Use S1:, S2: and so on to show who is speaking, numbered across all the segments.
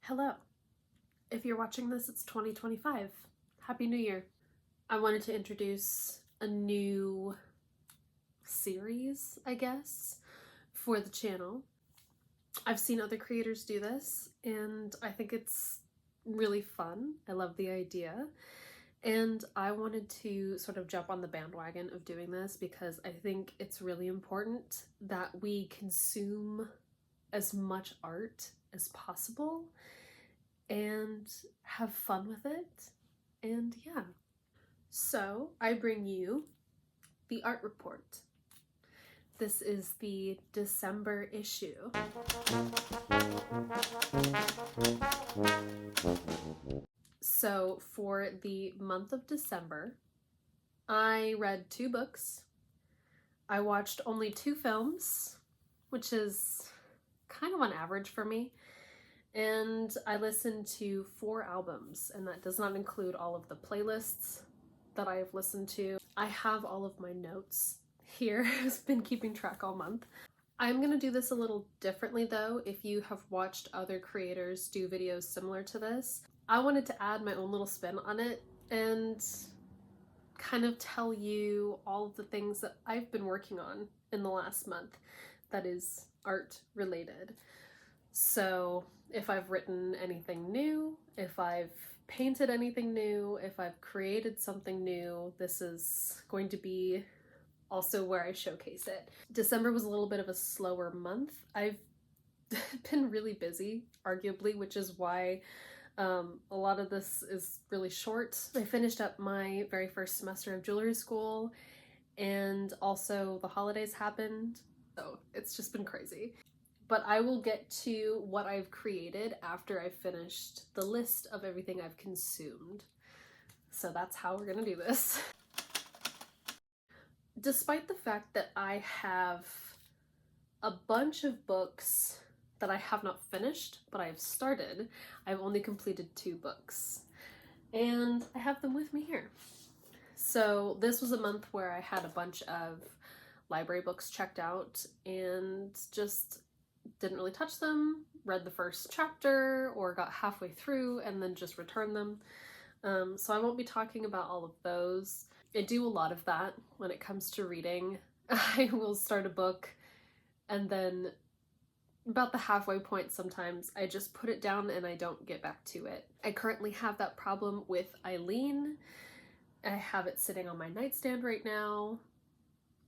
S1: Hello. If you're watching this, it's 2025. Happy New Year. I wanted to introduce a new series, I guess, for the channel. I've seen other creators do this, and I think it's really fun. I love the idea. And I wanted to sort of jump on the bandwagon of doing this because I think it's really important that we consume as much art as possible and have fun with it. And yeah. So I bring you the art report. This is the December issue. So for the month of December, I read 2 books. I watched only 2 films, which is kind of on average for me. And I listened to 4 albums, and that does not include all of the playlists that I have listened to. I have all of my notes here. I've been keeping track all month. I'm gonna do this a little differently though. If you have watched other creators do videos similar to this, I wanted to add my own little spin on it and kind of tell you all of the things that I've been working on in the last month that is art related. So if I've written anything new, if I've painted anything new, if I've created something new, this is going to be also where I showcase it. December was a little bit of a slower month. I've been really busy, arguably, which is why a lot of this is really short. I finished up my very first semester of jewelry school, and also the holidays happened, so it's just been crazy. But I will get to what I've created after I've finished the list of everything I've consumed. So that's how we're gonna do this. Despite the fact that I have a bunch of books that I have not finished, but I've started, I've only completed 2 books. And I have them with me here. So this was a month where I had a bunch of library books checked out and just didn't really touch them, read the first chapter or got halfway through and then just returned them. So I won't be talking about all of those. I do a lot of that when it comes to reading. I will start a book and then about the halfway point sometimes I just put it down and I don't get back to it. I currently have that problem with Eileen. I have it sitting on my nightstand right now.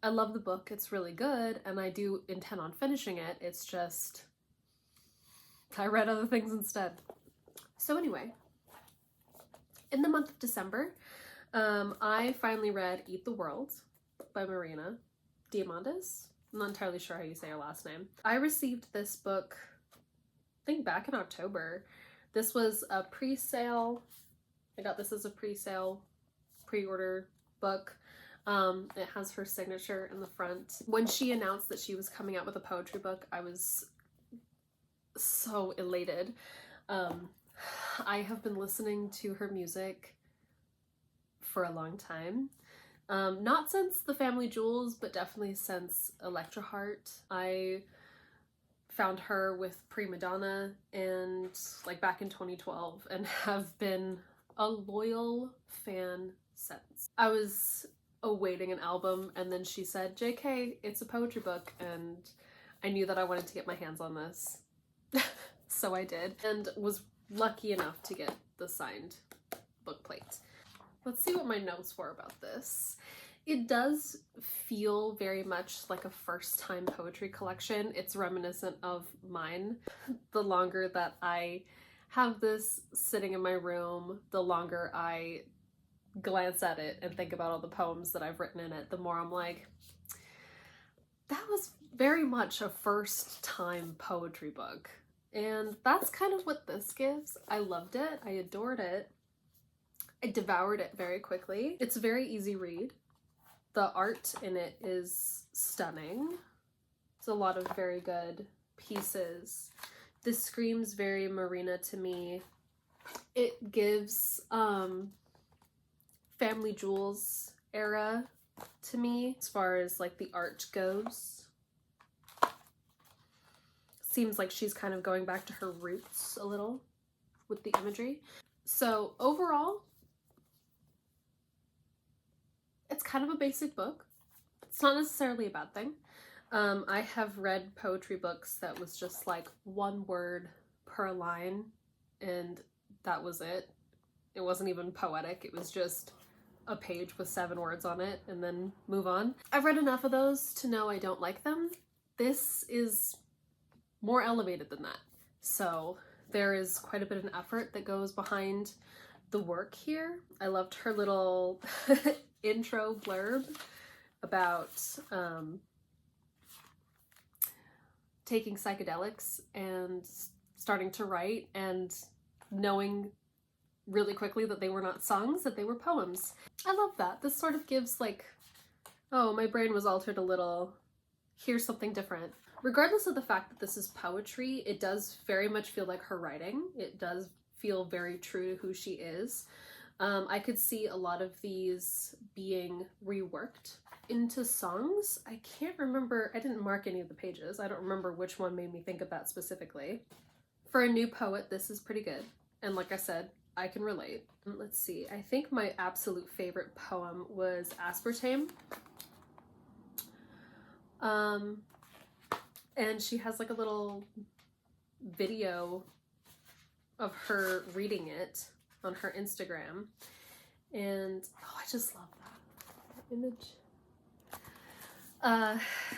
S1: I love the book, it's really good, and I do intend on finishing it. It's just I read other things instead. So anyway, in the month of December, I finally read Eat the World by Marina Diamandis. I'm not entirely sure how you say her last name. I received this book, I think back in October. This was a pre-sale. I got this as a pre-sale, pre-order book. It has her signature in the front. When she announced that she was coming out with a poetry book, I was so elated. I have been listening to her music for a long time. Not since The Family Jewels, but definitely since Electra Heart. I found her with Prima Donna and like back in 2012 and have been a loyal fan since. I was awaiting an album and then she said, JK, it's a poetry book, and I knew that I wanted to get my hands on this. So I did, and was lucky enough to get the signed book plate. Let's see what my notes were about this. It does feel very much like a first-time poetry collection. It's reminiscent of mine. The longer that I have this sitting in my room, the longer I glance at it and think about all the poems that I've written in it, the more I'm like, that was very much a first-time poetry book. And that's kind of what this gives. I loved it. I adored it. I devoured it very quickly. It's a very easy read. The art in it is stunning. It's a lot of very good pieces. This screams very Marina to me. It gives Family Jewels era to me as far as like the art goes. Seems like she's kind of going back to her roots a little. with the imagery. So overall, it's kind of a basic book. It's not necessarily a bad thing. I have read poetry books that was just like one word per line, and that was it. It wasn't even poetic. It was just a page with 7 words on it and then move on. I've read enough of those to know I don't like them. This is more elevated than that. So there is quite a bit of an effort that goes behind the work here. I loved her little intro blurb about taking psychedelics and starting to write and knowing really quickly that they were not songs, that they were poems. I love that. This sort of gives like, oh, my brain was altered a little. Here's something different. Regardless of the fact that this is poetry, it does very much feel like her writing. It does feel very true to who she is. I could see a lot of these being reworked into songs. I can't remember, I didn't mark any of the pages. I don't remember which one made me think of that specifically. For a new poet, this is pretty good. And like I said, I can relate. Let's see, I think my absolute favorite poem was Aspartame. And she has like a little video of her reading it on her Instagram. And oh, I just love that image.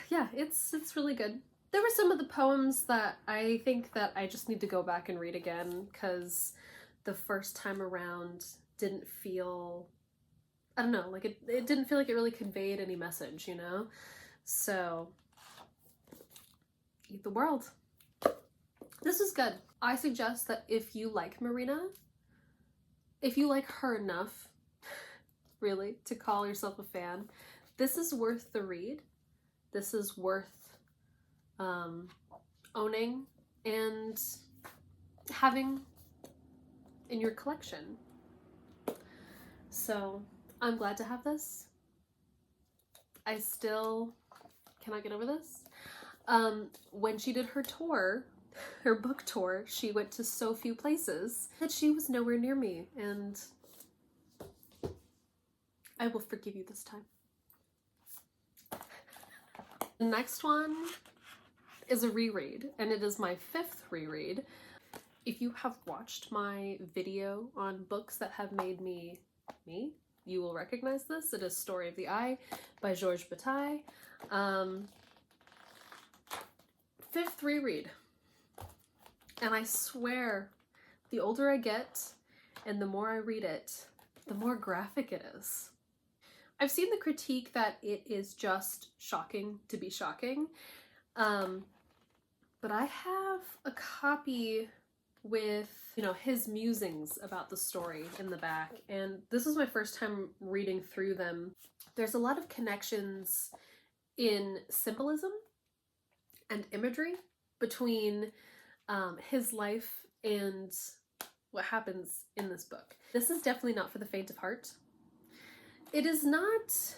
S1: Yeah, it's really good. There were some of the poems that I think that I just need to go back and read again, because the first time around didn't feel, I don't know, like it didn't feel like it really conveyed any message, you know? So, eat the world. This is good. I suggest that if you like Marina, if you like her enough, really, to call yourself a fan, this is worth the read. This is worth owning and having in your collection. So I'm glad to have this. I still cannot get over this. When she did her tour, her book tour, she went to so few places that she was nowhere near me, and I will forgive you this time. The next one is a reread, and it is my 5th reread. If you have watched my video on books that have made me, you will recognize this. It is Story of the Eye by Georges Bataille. 5th reread. And I swear, the older I get and the more I read it, the more graphic it is. I've seen the critique that it is just shocking to be shocking, but I have a copy with, you know, his musings about the story in the back, and this is my first time reading through them. There's a lot of connections in symbolism and imagery between his life and what happens in this book. This is definitely not for the faint of heart. It is not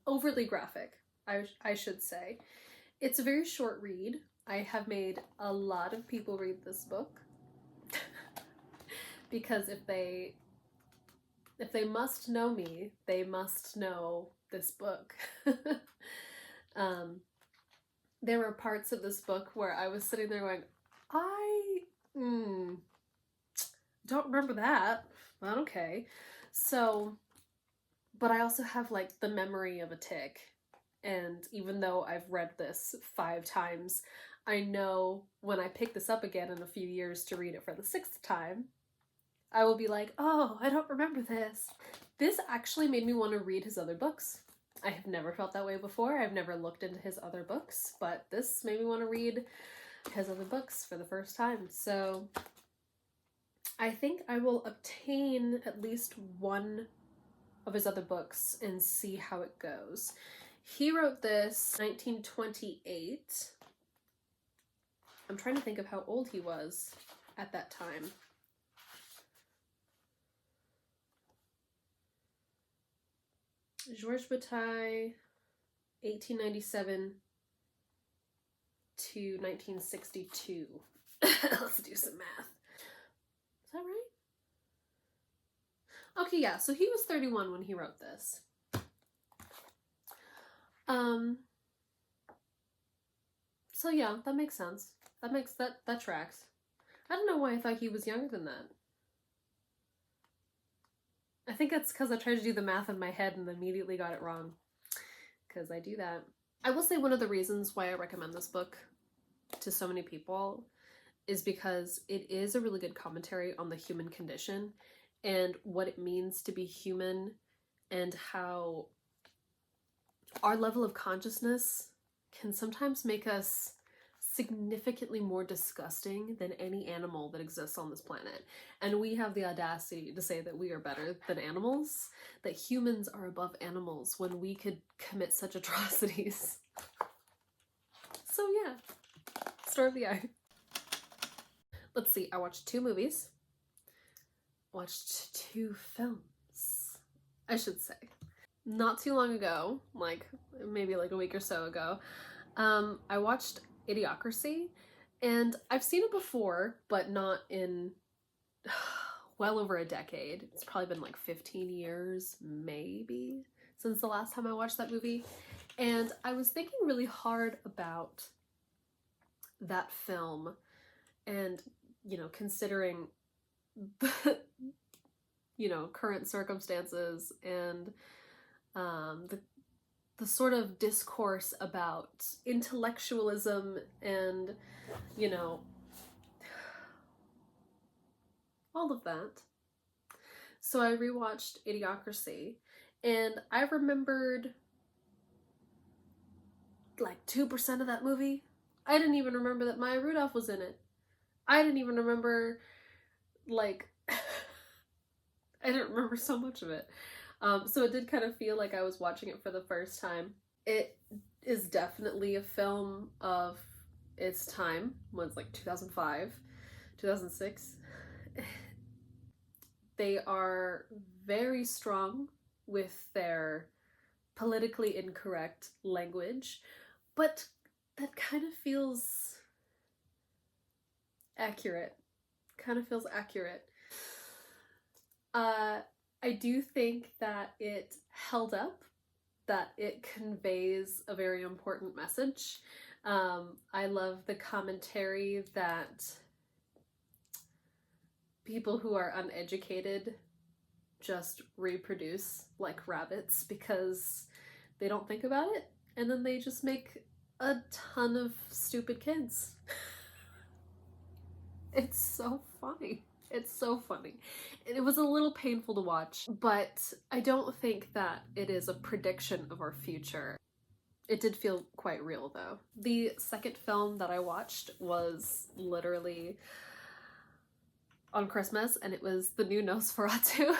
S1: overly graphic, I should say. It's a very short read. I have made a lot of people read this book because if they must know me, they must know this book. There were parts of this book where I was sitting there going, I don't remember that, but okay. So, but I also have like the memory of a tick, and even though I've read this 5 times, I know when I pick this up again in a few years to read it for the 6th time, I will be like, oh, I don't remember this. This actually made me want to read his other books. I have never felt that way before. I've never looked into his other books, but this made me want to read his other books for the first time. So I think I will obtain at least one of his other books and see how it goes. He wrote this 1928. I'm trying to think of how old he was at that time. Georges Bataille, 1897 to 1962. Let's do some math. Is that right? Okay, yeah, so he was 31 when he wrote this. So yeah, that makes sense. That tracks. I don't know why I thought he was younger than that. I think that's because I tried to do the math in my head and immediately got it wrong. Because I do that. I will say one of the reasons why I recommend this book to so many people is because it is a really good commentary on the human condition and what it means to be human, and how our level of consciousness can sometimes make us significantly more disgusting than any animal that exists on this planet. And we have the audacity to say that we are better than animals, that humans are above animals when we could commit such atrocities. So yeah, Story of the Eye. Let's see, I watched 2 movies. Watched 2 films, I should say. Not too long ago, like maybe like a week or so ago, I watched Idiocracy, and I've seen it before, but not in well over a decade. It's probably been like 15 years, maybe, since the last time I watched that movie. And I was thinking really hard about that film and, you know, considering the, you know, current circumstances and the sort of discourse about intellectualism and, you know, all of that. So I rewatched Idiocracy, and I remembered like 2% of that movie. I didn't even remember that Maya Rudolph was in it. I didn't even remember, like, I didn't remember so much of it. So it did kind of feel like I was watching it for the first time. It is definitely a film of its time. Was like 2005, 2006. They are very strong with their politically incorrect language, but that kind of feels accurate. Kind of feels accurate. I do think that it held up, that it conveys a very important message. I love the commentary that people who are uneducated just reproduce like rabbits because they don't think about it, and then they just make a ton of stupid kids. It's so funny. It's so funny. It was a little painful to watch, but I don't think that it is a prediction of our future. It did feel quite real though. The second film that I watched was literally on Christmas, and it was the new Nosferatu.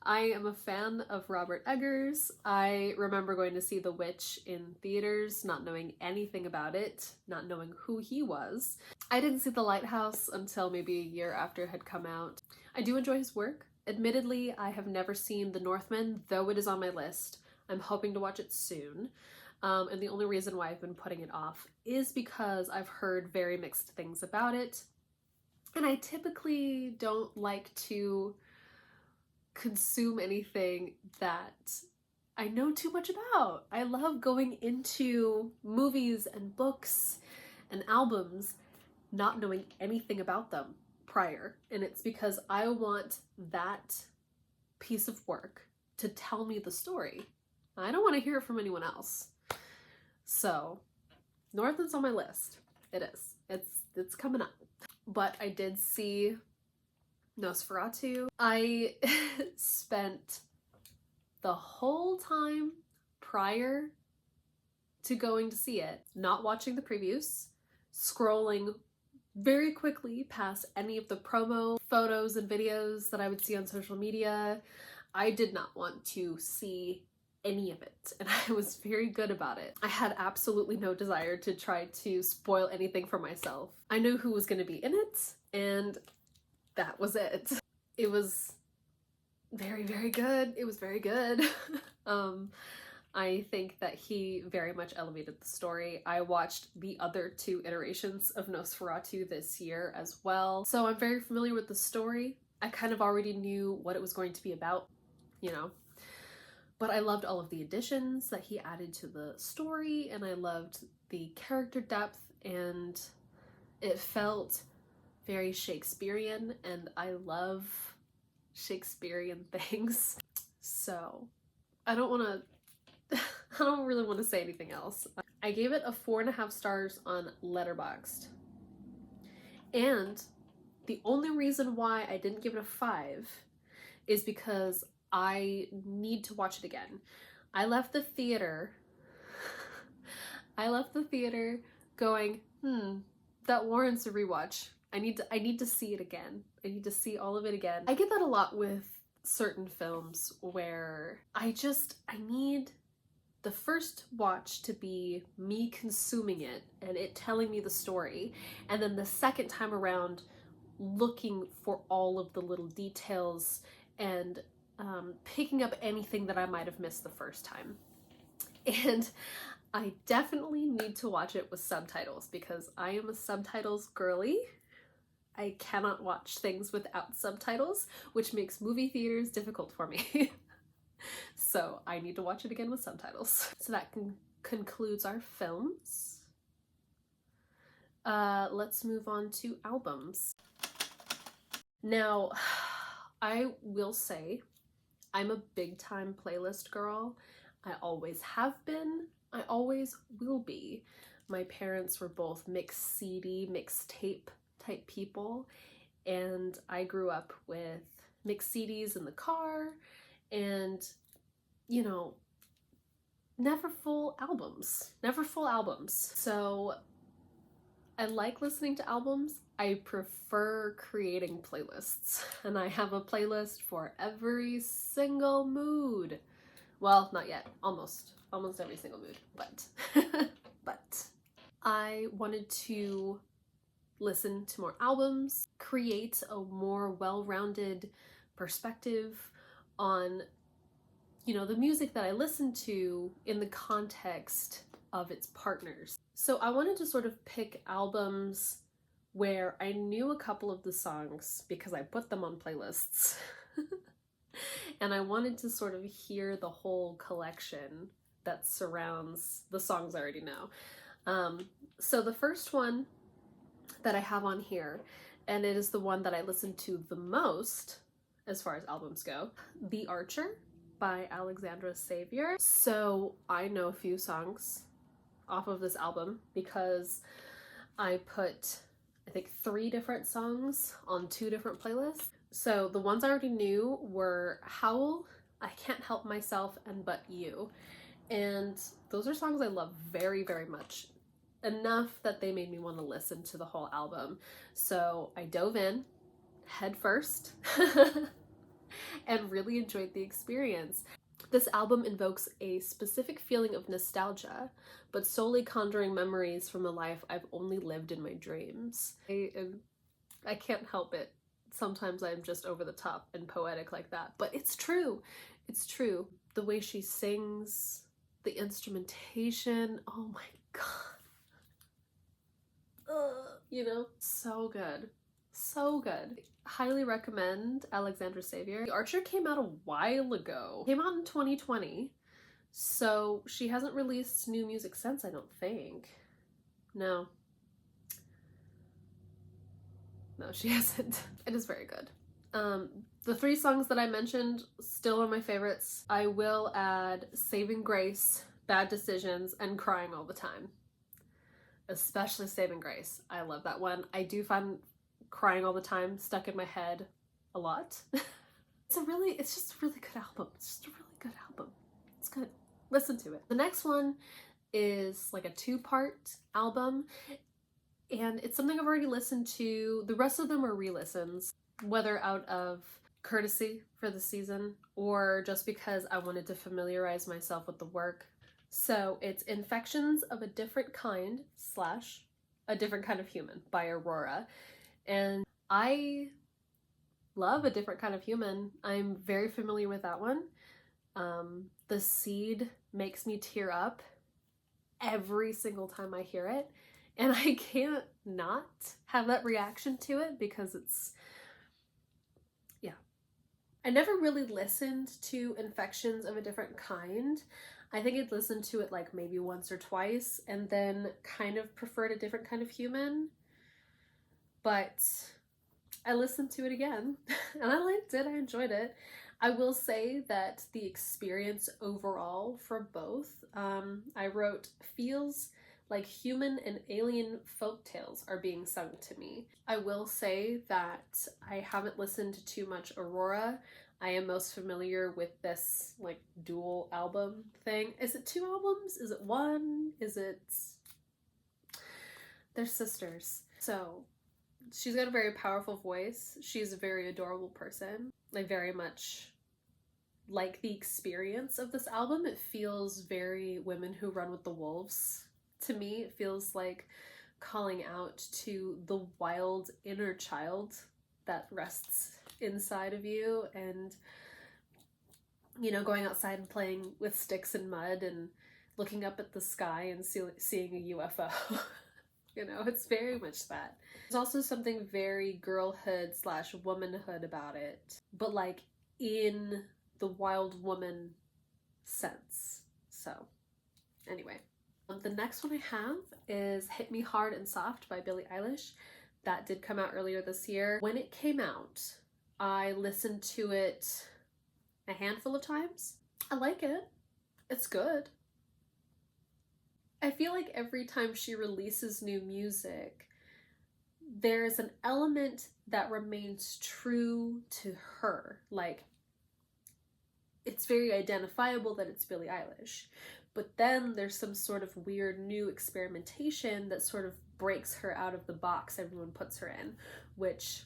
S1: I am a fan of Robert Eggers. I remember going to see The Witch in theaters, not knowing anything about it, not knowing who he was. I didn't see The Lighthouse until maybe a year after it had come out. I do enjoy his work. Admittedly, I have never seen The Northman, though it is on my list. I'm hoping to watch it soon. And the only reason why I've been putting it off is because I've heard very mixed things about it. And I typically don't like to consume anything that I know too much about. I love going into movies and books and albums not knowing anything about them prior. And it's because I want that piece of work to tell me the story. I don't want to hear it from anyone else. So, Northman's on my list. It is. It's coming up. But I did see Nosferatu. I spent the whole time prior to going to see it not watching the previews, scrolling very quickly past any of the promo photos and videos that I would see on social media. I did not want to see any of it, and I was very good about it. I had absolutely no desire to try to spoil anything for myself. I knew who was going to be in it, and that was it. It was very, very good. It was very good. I think that he very much elevated the story. I watched the other 2 iterations of Nosferatu this year as well, so I'm very familiar with the story. I kind of already knew what it was going to be about, you know, but I loved all of the additions that he added to the story, and I loved the character depth, and it felt very Shakespearean, and I love Shakespearean things. So I don't really want to say anything else. I gave it a 4.5 stars on Letterboxd. And the only reason why I didn't give it a 5 is because I need to watch it again. I left the theater going, that warrants a rewatch. I need to see it again. I need to see all of it again. I get that a lot with certain films where I need the first watch to be me consuming it and it telling me the story, and then the second time around looking for all of the little details and picking up anything that I might have missed the first time. And I definitely need to watch it with subtitles because I am a subtitles girly. I cannot watch things without subtitles, which makes movie theaters difficult for me. So I need to watch it again with subtitles. So that concludes our films. Let's move on to albums. Now, I will say I'm a big time playlist girl. I always have been. I always will be. My parents were both mixed CD, mixtape type people, and I grew up with mixed CDs in the car and, you know, never full albums. So I like listening to albums. I prefer creating playlists, and I have a playlist for every single mood. Well, not yet. Almost every single mood, but but I wanted to listen to more albums, create a more well-rounded perspective on, you know, the music that I listen to in the context of its partners. So I wanted to sort of pick albums where I knew a couple of the songs because I put them on playlists. And I wanted to sort of hear the whole collection that surrounds the songs I already know. So the first one that I have on here, and it is the one that I listen to the most as far as albums go, The Archer by Alexandra Xavier. So I know a few songs off of this album because I put, I think, 3 different songs on 2 different playlists. So the ones I already knew were Howl, I Can't Help Myself, and But You. And those are songs I love very, very much. Enough that they made me want to listen to the whole album. So I dove in head first and really enjoyed the experience. This album invokes a specific feeling of nostalgia, but solely conjuring memories from a life I've only lived in my dreams. I can't help it. Sometimes I'm just over the top and poetic like that, but it's true. It's true. The way she sings, the instrumentation, oh my god. You know, so good. So good. Highly recommend Alexandra Xavier. The Archer came out a while ago. Came out in 2020. So she hasn't released new music since, I don't think. No, she hasn't. It is very good. The 3 songs that I mentioned still are my favorites. I will add Saving Grace, Bad Decisions, and Crying All the Time. Especially Saving Grace. I love that one. I do find Crying All the Time stuck in my head a lot. It's just a really good album. It's just a really good album. It's good. Listen to it. The next one is like a 2-part album, and it's something I've already listened to. The rest of them are re-listens, whether out of courtesy for the season or just because I wanted to familiarize myself with the work. So it's Infections of a Different Kind / A Different Kind of Human by Aurora. And I love A Different Kind of Human. I'm very familiar with that one. The The Seed makes me tear up every single time I hear it, and I can't not have that reaction to it because it's, yeah. I never really listened to Infections of a Different Kind. I think I'd listened to it like maybe once or twice and then kind of preferred a different kind of human. But I listened to it again and I liked it. I enjoyed it. I will say that the experience overall for both, I wrote, feels like human and alien folktales are being sung to me. I will say that I haven't listened to too much Aurora. I am most familiar with this like dual album thing. Is it 2 albums? Is it 1? Is it... They're sisters. So she's got a very powerful voice. She's a very adorable person. I very much like the experience of this album. It feels very Women Who Run with the Wolves to me. It feels like calling out to the wild inner child that rests inside of you, and, you know, going outside and playing with sticks and mud and looking up at the sky and seeing a UFO. You know, it's very much that. There's also something very girlhood / womanhood about it, but like in the wild woman sense. So anyway, the next one I have is Hit Me Hard and Soft by Billie Eilish. That did come out earlier this year. When it came out, I listened to it a handful of times. I like it. It's good. I feel like every time she releases new music, there's an element that remains true to her. Like, it's very identifiable that it's Billie Eilish, but then there's some sort of weird new experimentation that sort of breaks her out of the box everyone puts her in, which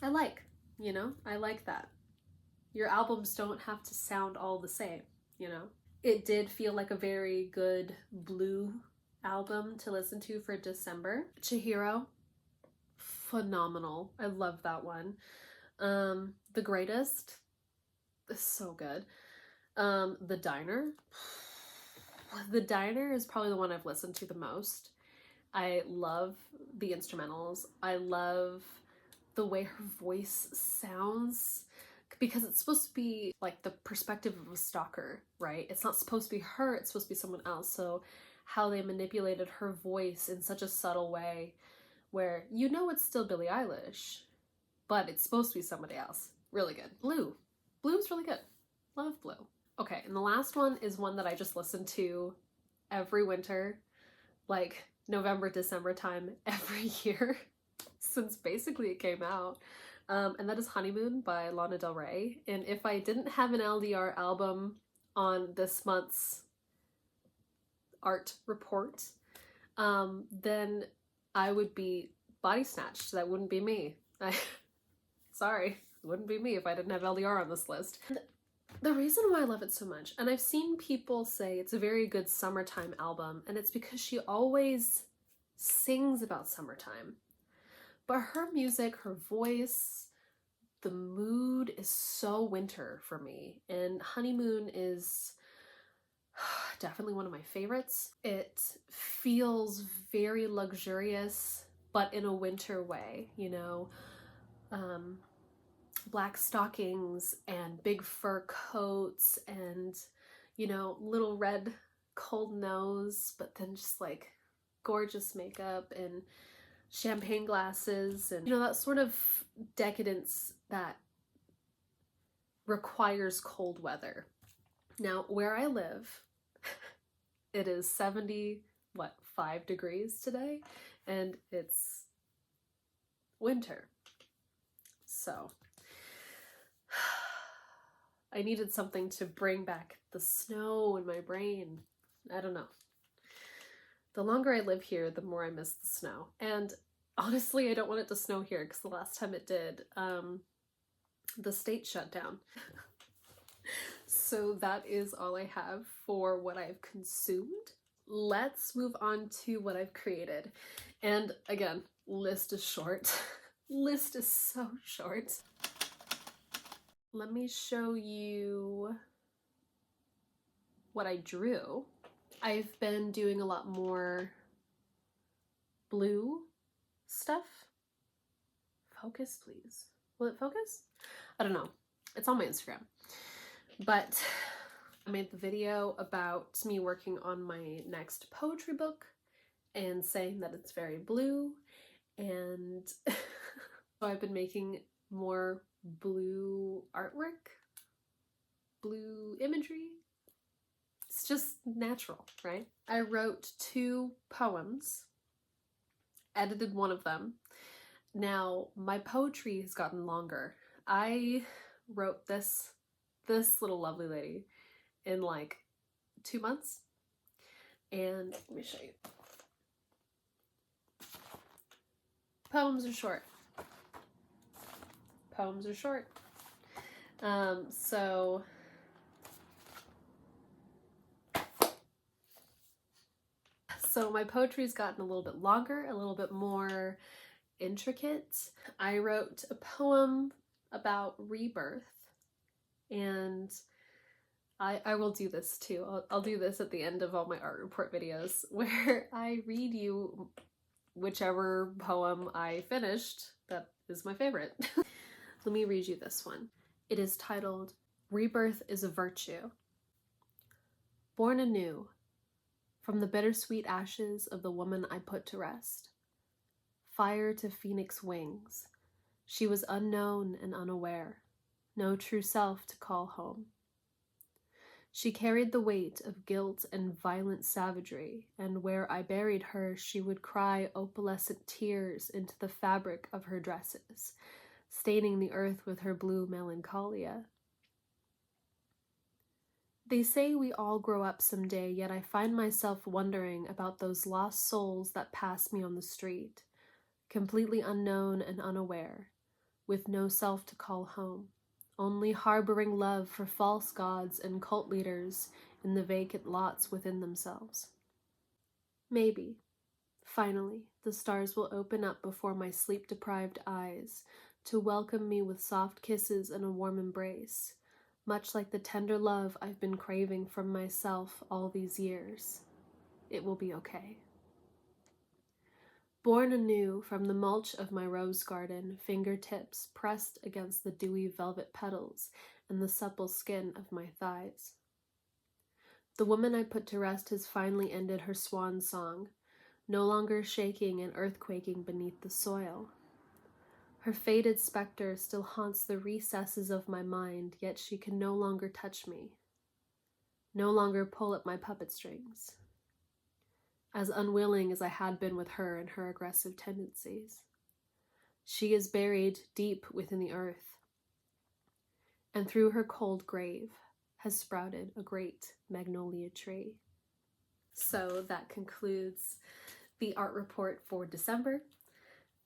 S1: I like, you know? I like that. Your albums don't have to sound all the same, you know? It did feel like a very good blue album to listen to for December. Chihiro, phenomenal. I love that one. The Greatest is so good. The Diner. The Diner is probably the one I've listened to the most. I love the instrumentals. I love the way her voice sounds, because it's supposed to be like the perspective of a stalker, right? It's not supposed to be her, it's supposed to be someone else. So how they manipulated her voice in such a subtle way where you know it's still Billie Eilish, but it's supposed to be somebody else. Really good. Blue. Blue's really good. Love Blue. Okay, and the last one is one that I just listen to every winter, like November, December time every year since basically it came out. And that is Honeymoon by Lana Del Rey. And if I didn't have an LDR album on this month's art report, then I would be body snatched. That wouldn't be me. Sorry, it wouldn't be me if I didn't have LDR on this list. The reason why I love it so much, and I've seen people say it's a very good summertime album, and it's because she always sings about summertime. But her music, her voice, the mood is so winter for me. And Honeymoon is definitely one of my favorites. It feels very luxurious, but in a winter way, you know. Black stockings and big fur coats and, you know, little red cold nose, but then just like gorgeous makeup and champagne glasses and, you know, that sort of decadence that requires cold weather. Now, where I live, it is 5 degrees today, and it's winter. So I needed something to bring back the snow in my brain. I don't know. The longer I live here, the more I miss the snow. And honestly, I don't want it to snow here because the last time it did, the state shut down. So that is all I have for what I've consumed. Let's move on to what I've created. And again, list is short. List is so short. Let me show you what I drew. I've been doing a lot more blue stuff. Focus, please. Will it focus? I don't know. It's on my Instagram. But I made the video about me working on my next poetry book and saying that it's very blue, and so I've been making more blue artwork, blue imagery. It's just natural, right? I wrote 2 poems, edited one of them. Now, my poetry has gotten longer. I wrote this little lovely lady in like 2 months. And let me show you. Poems are short. Poems are short. So my poetry's gotten a little bit longer, a little bit more intricate. I wrote a poem about rebirth, and I will do this too. I'll do this at the end of all my art report videos, where I read you whichever poem I finished that is my favorite. Let me read you this one. It is titled, Rebirth is a Virtue. Born anew, from the bittersweet ashes of the woman I put to rest. Fire to phoenix wings, she was unknown and unaware, no true self to call home. She carried the weight of guilt and violent savagery, and where I buried her, she would cry opalescent tears into the fabric of her dresses, staining the earth with her blue melancholia. They say we all grow up someday, yet I find myself wondering about those lost souls that pass me on the street, completely unknown and unaware, with no self to call home, only harboring love for false gods and cult leaders in the vacant lots within themselves. Maybe, finally, the stars will open up before my sleep-deprived eyes to welcome me with soft kisses and a warm embrace, much like the tender love I've been craving from myself all these years. It will be okay. Born anew from the mulch of my rose garden, fingertips pressed against the dewy velvet petals and the supple skin of my thighs. The woman I put to rest has finally ended her swan song, no longer shaking and earthquaking beneath the soil. Her faded specter still haunts the recesses of my mind, yet she can no longer touch me, no longer pull at my puppet strings, as unwilling as I had been with her and her aggressive tendencies. She is buried deep within the earth, and through her cold grave has sprouted a great magnolia tree. So that concludes the art report for December.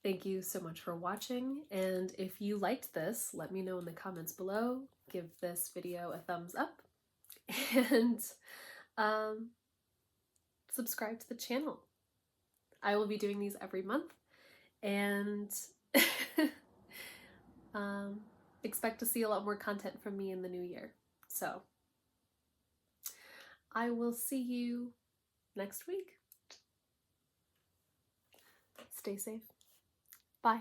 S1: Thank you so much for watching, and if you liked this, let me know in the comments below. Give this video a thumbs up, and subscribe to the channel. I will be doing these every month, and expect to see a lot more content from me in the new year. So I will see you next week. Stay safe. Bye.